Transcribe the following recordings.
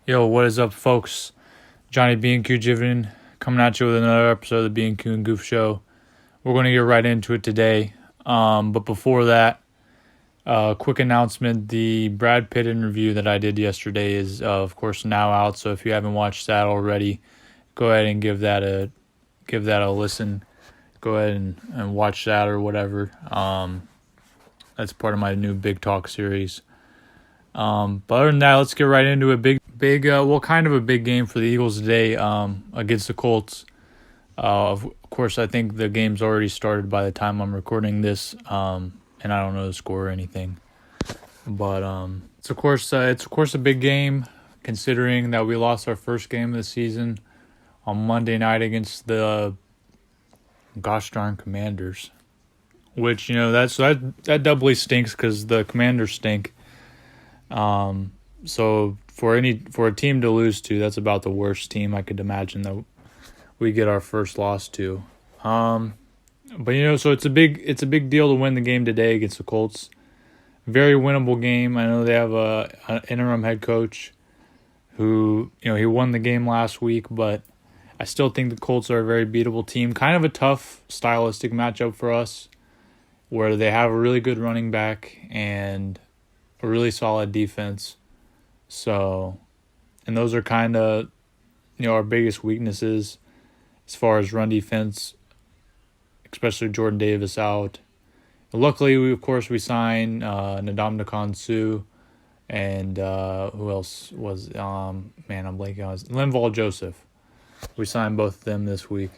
Yo, what is up, folks? Johnny Bnq coming at you with another episode of the Bnq and Goof show. We're going to get right into it today. But before that, quick announcement: the Brad Pitt interview that I did yesterday is, of course, now out. So if you haven't watched that already, go ahead and give that a listen. Go ahead and watch that or whatever. That's part of my new Big Talk series. But other than that, let's get right into it. Kind of a big game for the Eagles today against the Colts. Of course, I think the game's already started by the time I'm recording this, and I don't know the score or anything. But it's of course a big game, considering that we lost our first game of the season on Monday night against the gosh darn Commanders, which that doubly stinks because the Commanders stink. So for a team to lose to, that's about the worst team I could imagine that we get our first loss to. But so it's a big deal to win the game today against the Colts. Very winnable game. I know they have an interim head coach who, he won the game last week, but I still think the Colts are a very beatable team. Kind of a tough stylistic matchup for us, where they have a really good running back and a really solid defense. So, and those are kind of, our biggest weaknesses as far as run defense, especially Jordan Davis out. Luckily, we signed Ndamukong Suh and who else was, I'm blanking on Linval Joseph. We signed both of them this week.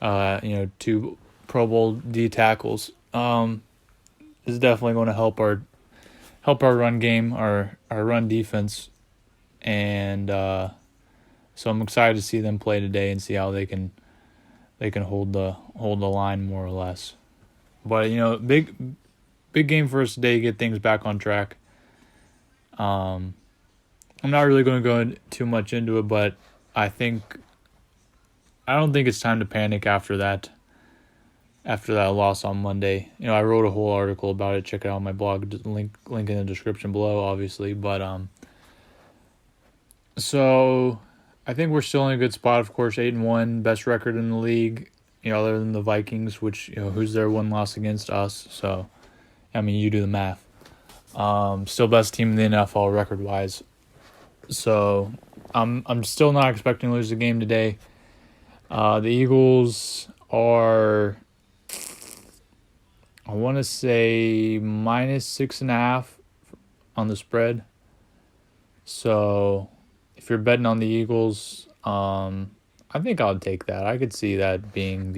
Two Pro Bowl D tackles. Is definitely going to help our run game, our run defense, and so I'm excited to see them play today and see how they can hold the line more or less. But big game for us today, get things back on track. I'm not really going to go too much into it, but I don't think it's time to panic after that loss on Monday. I wrote a whole article about it. Check it out on my blog. Link in the description below, obviously. But so I think we're still in a good spot. Of course, 8-1, best record in the league. Other than the Vikings, which who's their one loss against us. So, you do the math. Still best team in the NFL record wise. So I'm still not expecting to lose the game today. The Eagles are, I want to say, -6.5 on the spread. So if you're betting on the Eagles, I think I'll take that. I could see that being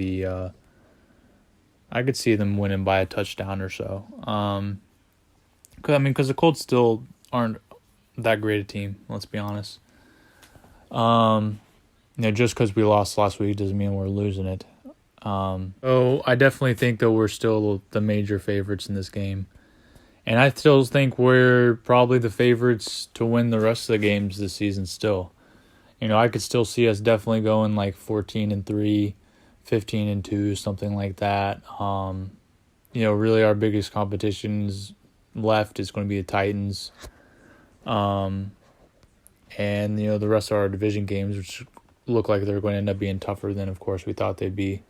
I could see them winning by a touchdown or so. Because the Colts still aren't that great a team, let's be honest. Just because we lost last week doesn't mean we're losing it. So I definitely think that we're still the major favorites in this game. And I still think we're probably the favorites to win the rest of the games this season still. I could still see us definitely going like 14-3, 15-2, something like that. Really our biggest competitions left is going to be the Titans. And the rest of our division games, which look like they're going to end up being tougher than, of course, we thought they'd be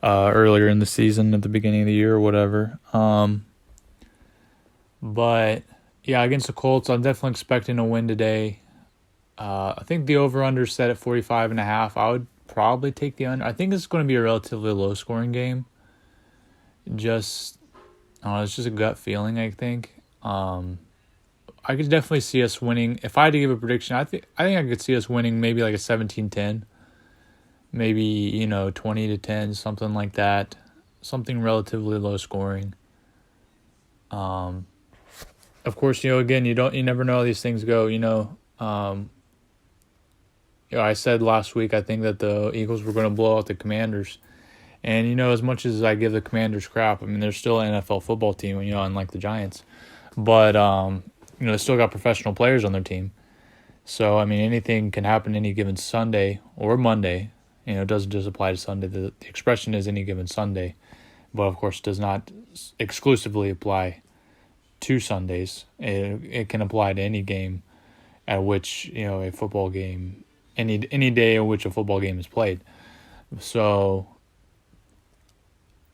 earlier in the season at the beginning of the year or whatever. But yeah, against the Colts, I'm definitely expecting a win today. I think the over-under is set at 45.5. I would probably take the under. I think it's going to be a relatively low-scoring game. It's just a gut feeling, I think. I could definitely see us winning. If I had to give a prediction, I think I could see us winning maybe like a 17-10. Maybe, 20-10, something like that. Something relatively low-scoring. Of course, again, you never know how these things go, I said last week I think that the Eagles were going to blow out the Commanders. And, as much as I give the Commanders crap, they're still an NFL football team, unlike the Giants. But, they still got professional players on their team. So, anything can happen any given Sunday or Monday. It doesn't just apply to Sunday. The expression is any given Sunday. But, of course, does not exclusively apply to Sundays. It can apply to any game at which a football game, any day in which a football game is played. So,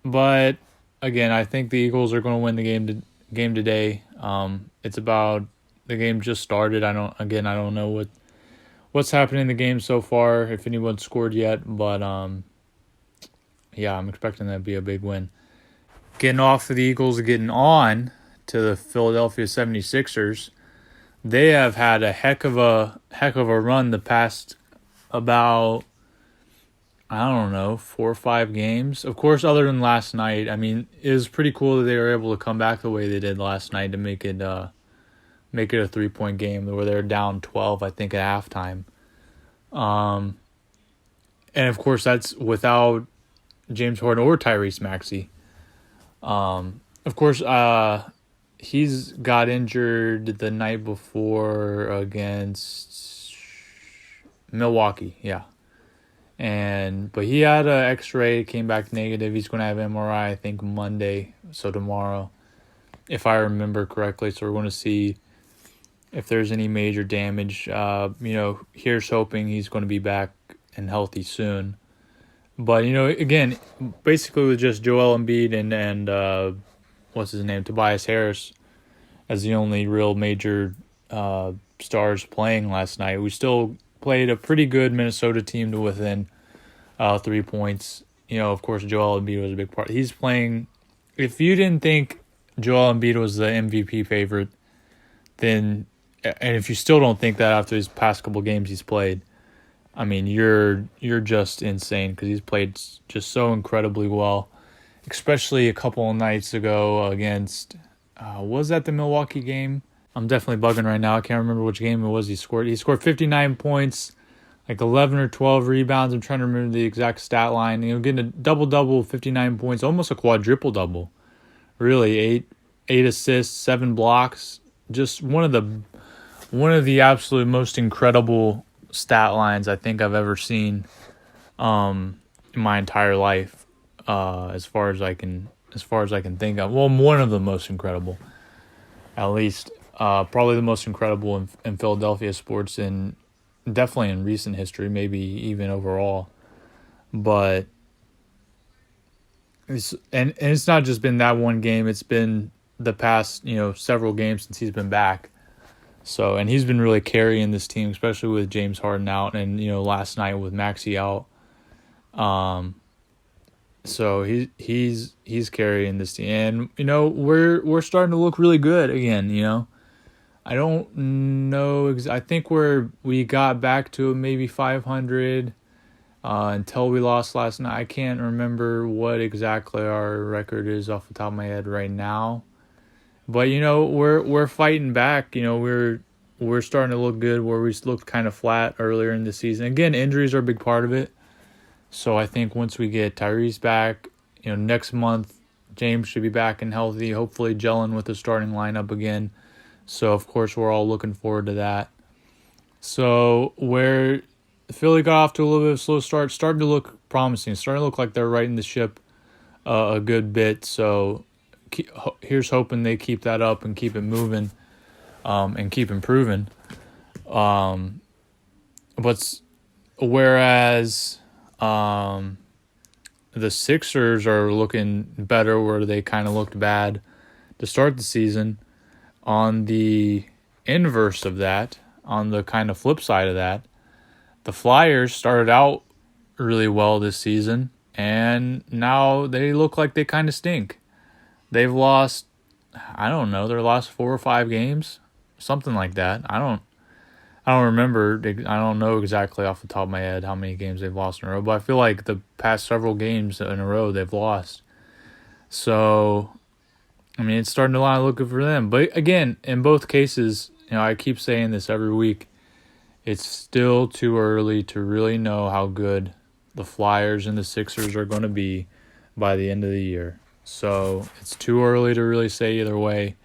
but again, I think the Eagles are going to win the game today. It's about the game just started. I don't know what's happening in the game so far, if anyone scored yet, but yeah, I'm expecting that to be a big win. Getting off of the Eagles and getting on to the Philadelphia 76ers. They have had a heck of a run the past about, I don't know, 4 or 5 games. Of course, other than last night. I mean, it was pretty cool that they were able to come back the way they did last night to make it a 3-point game where they were down 12, I think, at halftime. And of course, that's without James Harden or Tyrese Maxey. Of course, he's got injured the night before against Milwaukee, yeah. But he had an X-ray, came back negative. He's going to have MRI, I think, Monday, so tomorrow, if I remember correctly. So we're going to see if there's any major damage. Here's hoping he's going to be back and healthy soon. But, again, basically with just Joel Embiid and what's his name, Tobias Harris as the only real major stars playing last night, we still played a pretty good Minnesota team to within 3 points. Of course, Joel Embiid was a big part. He's playing. If you didn't think Joel Embiid was the MVP favorite, then, and if you still don't think that after his past couple games he's played, I mean, you're just insane, because he's played just so incredibly well, especially a couple of nights ago against, was that the Milwaukee game? I'm definitely bugging right now. I can't remember which game it was he scored. He scored 59 points, like 11 or 12 rebounds. I'm trying to remember the exact stat line. Getting a double-double, 59 points, almost a quadruple-double. Really, 8 assists, 7 blocks. Just one of the absolute most incredible stat lines I think I've ever seen in my entire life, as far as I can think of. Well, one of the most incredible, at least. Probably the most incredible in Philadelphia sports, and definitely in recent history, maybe even overall. But it's not just been that one game. It's been the past several games since he's been back. So, and he's been really carrying this team, especially with James Harden out, and last night with Maxey out. So he's carrying this team, and we're starting to look really good again. I don't know. I think we got back to maybe 500 until we lost last night. I can't remember what exactly our record is off the top of my head right now. But we're fighting back. We're starting to look good where we looked kind of flat earlier in the season. Again, injuries are a big part of it. So I think once we get Tyrese back, next month James should be back and healthy, hopefully gelling with the starting lineup again. So of course we're all looking forward to that. So where Philly got off to a little bit of a slow start, starting to look promising, starting to look like they're righting the ship a good bit. So here's hoping they keep that up and keep it moving, and keep improving. Whereas the Sixers are looking better where they kind of looked bad to start the season. On the inverse of that, on the kind of flip side of that, the Flyers started out really well this season, and now they look like they kind of stink. They've lost, I don't know, their last 4 or 5 games, something like that. I don't remember. I don't know exactly off the top of my head how many games they've lost in a row, but I feel like the past several games in a row they've lost. So, I mean, it's starting to line look good for them. But again, in both cases, I keep saying this every week, it's still too early to really know how good the Flyers and the Sixers are going to be by the end of the year. So it's too early to really say either way.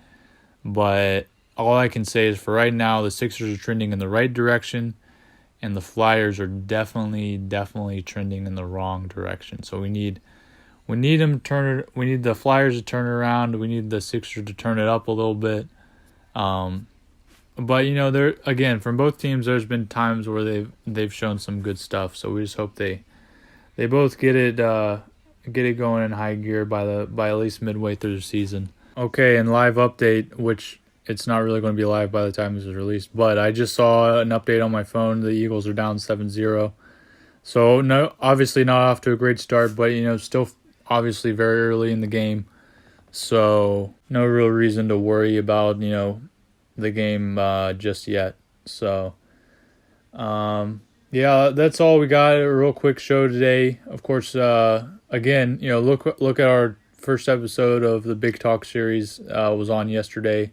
But all I can say is for right now, the Sixers are trending in the right direction, and the Flyers are definitely trending in the wrong direction. So we need them to turn it. We need the Flyers to turn it around. We need the Sixers to turn it up a little bit. But there again from both teams, there's been times where they've shown some good stuff. So we just hope they both get it going in high gear by at least midway through the season. Okay, and live update, which it's not really going to be live by the time this is released, but I just saw an update on my phone. The Eagles are down 7-0. So no, obviously not off to a great start, but still obviously very early in the game. So no real reason to worry about the game just yet. So yeah, that's all we got. A real quick show today. Of course, again, look at our first episode of the Big Talk series. Was on yesterday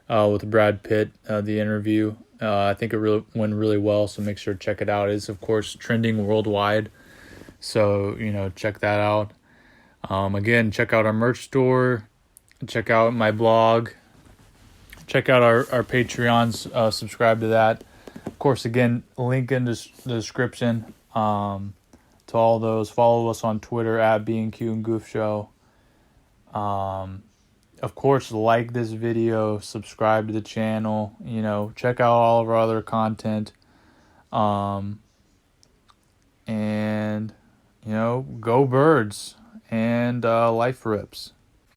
with Brad Pitt. The interview. I think it really went really well. So make sure to check it out. It's of course trending worldwide. So check that out. Again, check out our merch store. Check out my blog. Check out our Patreons. Subscribe to that. Of course, again, link in the description to all those. Follow us on Twitter at Bnq and Goof Show. Of course, like this video, subscribe to the channel. Check out all of our other content. And go Birds and Life Rips.